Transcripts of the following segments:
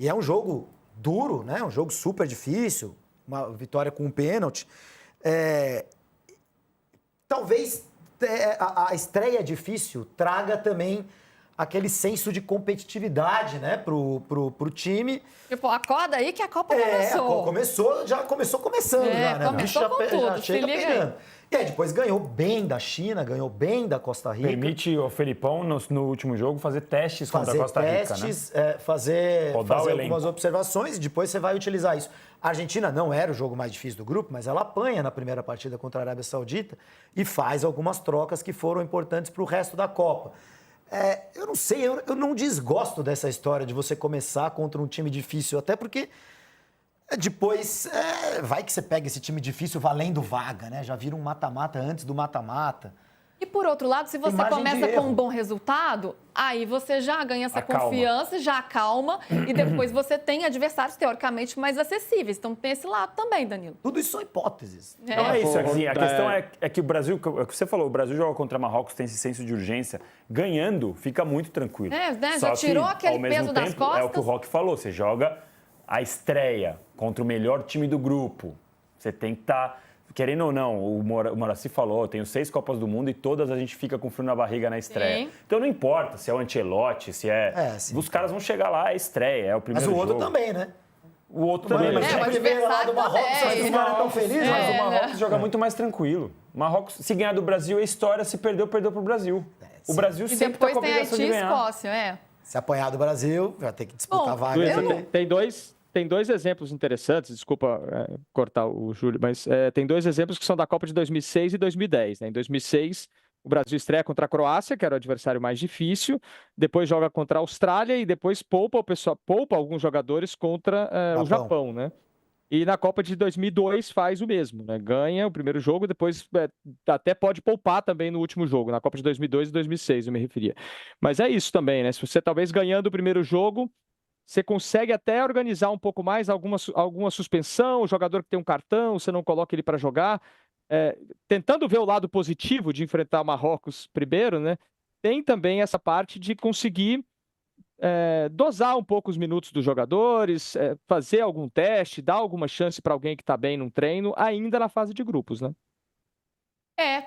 E é um jogo duro, né? Um jogo super difícil, uma vitória com um pênalti. Talvez a estreia difícil traga também aquele senso de competitividade, né, pro time. Tipo, acorda aí que a Copa começou. Já começou começando, já, né? Começou com tudo, já chega pegando. E aí depois ganhou bem da China, ganhou bem da Costa Rica. Permite ao Felipão, no último jogo, fazer testes contra a Costa Rica, né? Fazer algumas observações e depois você vai utilizar isso. A Argentina não era o jogo mais difícil do grupo, mas ela apanha na primeira partida contra a Arábia Saudita e faz algumas trocas que foram importantes para o resto da Copa. Eu não sei, eu não desgosto dessa história de você começar contra um time difícil, até porque depois vai que você pega esse time difícil valendo vaga, né? Já vira um mata-mata antes do mata-mata. E por outro lado, se você começa com um bom resultado, aí você já ganha essa confiança, já acalma e depois você tem adversários teoricamente mais acessíveis. Então tem esse lado também, Danilo. Tudo isso são hipóteses. Não é isso, assim, a questão é que o Brasil, é o que você falou, o Brasil joga contra Marrocos, tem esse senso de urgência. Ganhando, fica muito tranquilo. Né? Só já tirou que, aquele peso das costas. É o que o Roque falou, você joga a estreia contra o melhor time do grupo. Você tem que estar... Querendo ou não, o Moraci falou, eu tenho 6 Copas do Mundo e todas a gente fica com frio na barriga na estreia. Sim. Então não importa se é o Ancelotti, se é... Os caras vão chegar lá, é estreia, é o primeiro jogo. Mas o outro também, né? O outro também, mas o adversário do Marrocos, os caras estão felizes. Mas o Marrocos joga muito mais tranquilo. O Marrocos, se ganhar do Brasil, é história, se perdeu pro Brasil. O Brasil sempre está com a obrigação de ganhar. E depois tem Haiti e Escócia, Se apanhar do Brasil, vai ter que disputar a vaga. Tem dois exemplos interessantes, desculpa cortar o Júlio, mas tem 2 exemplos que são da Copa de 2006 e 2010. Né? Em 2006, o Brasil estreia contra a Croácia, que era o adversário mais difícil, depois joga contra a Austrália e depois poupa alguns jogadores contra o Japão. Né? E na Copa de 2002 faz o mesmo, né? Ganha o primeiro jogo, depois até pode poupar também no último jogo, na Copa de 2002 e 2006, eu me referia. Mas é isso também, né? Se você talvez ganhando o primeiro jogo, você consegue até organizar um pouco mais alguma suspensão, o jogador que tem um cartão, você não coloca ele para jogar. Tentando ver o lado positivo de enfrentar o Marrocos primeiro, né? Tem também essa parte de conseguir dosar um pouco os minutos dos jogadores, fazer algum teste, dar alguma chance para alguém que está bem num treino, ainda na fase de grupos, né?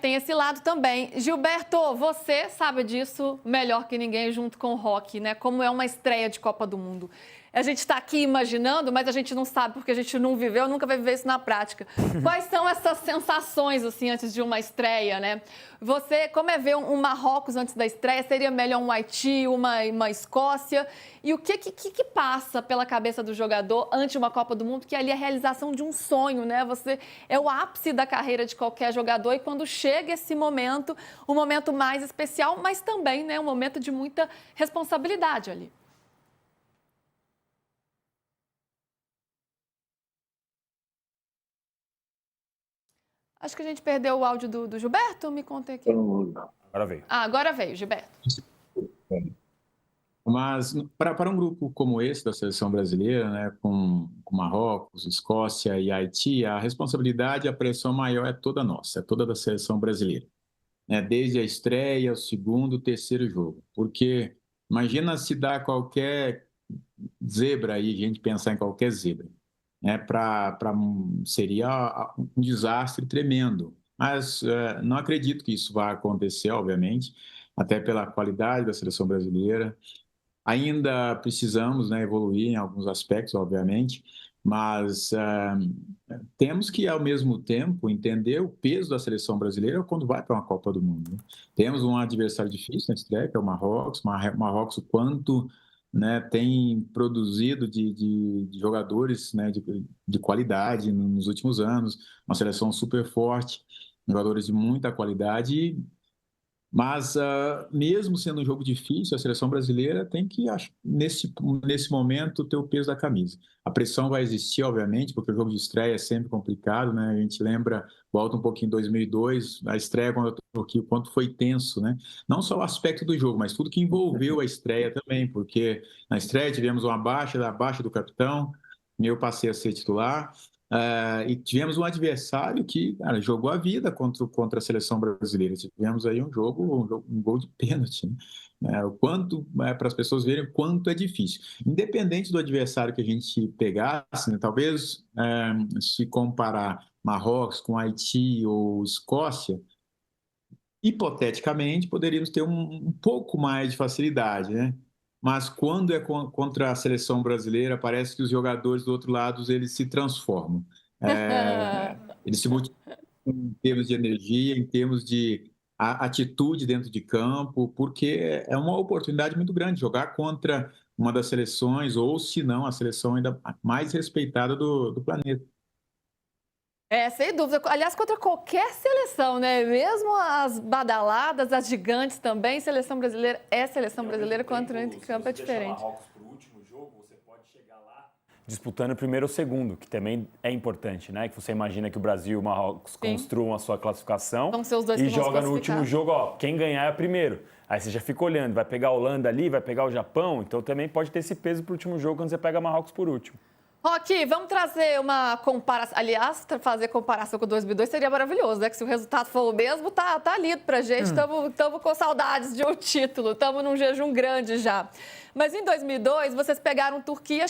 Tem esse lado também. Gilberto, você sabe disso melhor que ninguém junto com o Roque, né? Como é uma estreia de Copa do Mundo. A gente está aqui imaginando, mas a gente não sabe porque a gente não viveu, nunca vai viver isso na prática. Quais são essas sensações, assim, antes de uma estreia, né? Você, como é ver um Marrocos antes da estreia? Seria melhor um Haiti, uma Escócia? E o que passa pela cabeça do jogador antes de uma Copa do Mundo? Que ali é a realização de um sonho, né? Você é o ápice da carreira de qualquer jogador e quando chega esse momento, um momento mais especial, mas também, né, um momento de muita responsabilidade ali. Acho que a gente perdeu o áudio do Gilberto. Me conta aqui. Agora veio. Agora veio, Gilberto. Mas para um grupo como esse da seleção brasileira, né, com Marrocos, Escócia e Haiti, a responsabilidade e a pressão maior é toda nossa, é toda da seleção brasileira. Né, desde a estreia, o segundo, o terceiro jogo. Porque imagina se dá qualquer zebra aí, a gente pensar em qualquer zebra. Né, seria um desastre tremendo. Mas não acredito que isso vá acontecer, obviamente, até pela qualidade da seleção brasileira. Ainda precisamos, né, evoluir em alguns aspectos, obviamente, mas temos que, ao mesmo tempo, entender o peso da seleção brasileira quando vai para uma Copa do Mundo. Né? Temos um adversário difícil na estreia, que é o Marrocos. Marrocos, o quanto... Né, tem produzido de jogadores, né, de qualidade nos últimos anos, uma seleção super forte, jogadores de muita qualidade, mas mesmo sendo um jogo difícil, a seleção brasileira tem que, nesse momento, ter o peso da camisa. A pressão vai existir, obviamente, porque o jogo de estreia é sempre complicado, né? A gente lembra, volta um pouquinho em 2002, a estreia contra a Turquia, o quanto foi tenso, né? Não só o aspecto do jogo, mas tudo que envolveu a estreia também, porque na estreia tivemos uma baixa do capitão, eu passei a ser titular, E tivemos um adversário que, cara, jogou a vida contra a seleção brasileira. Tivemos aí um gol de pênalti, né? O quanto, para as pessoas verem o quanto é difícil. Independente do adversário que a gente pegasse, né, talvez se comparar Marrocos com Haiti ou Escócia, hipoteticamente poderíamos ter um pouco mais de facilidade, né? Mas quando é contra a seleção brasileira, parece que os jogadores do outro lado eles se transformam. Eles se multiplicam em termos de energia, em termos de atitude dentro de campo, porque é uma oportunidade muito grande jogar contra uma das seleções, ou se não, a seleção ainda mais respeitada do planeta. Sem dúvida. Aliás, contra qualquer seleção, né? Mesmo as badaladas, as gigantes também, seleção brasileira é seleção brasileira, quando entra em campo é diferente. Marrocos para o último jogo, você pode chegar lá disputando o primeiro ou segundo, que também é importante, né? Que você imagina que o Brasil e o Marrocos construam a sua classificação e joga no último jogo, quem ganhar é o primeiro. Aí você já fica olhando, vai pegar a Holanda ali, vai pegar o Japão, então também pode ter esse peso para o último jogo quando você pega Marrocos por último. Roque, vamos trazer uma comparação. Aliás, fazer comparação com 2002 seria maravilhoso, né? Que se o resultado for o mesmo, tá lido pra gente. Estamos com saudades de um título, estamos num jejum grande já. Mas em 2002, vocês pegaram Turquia,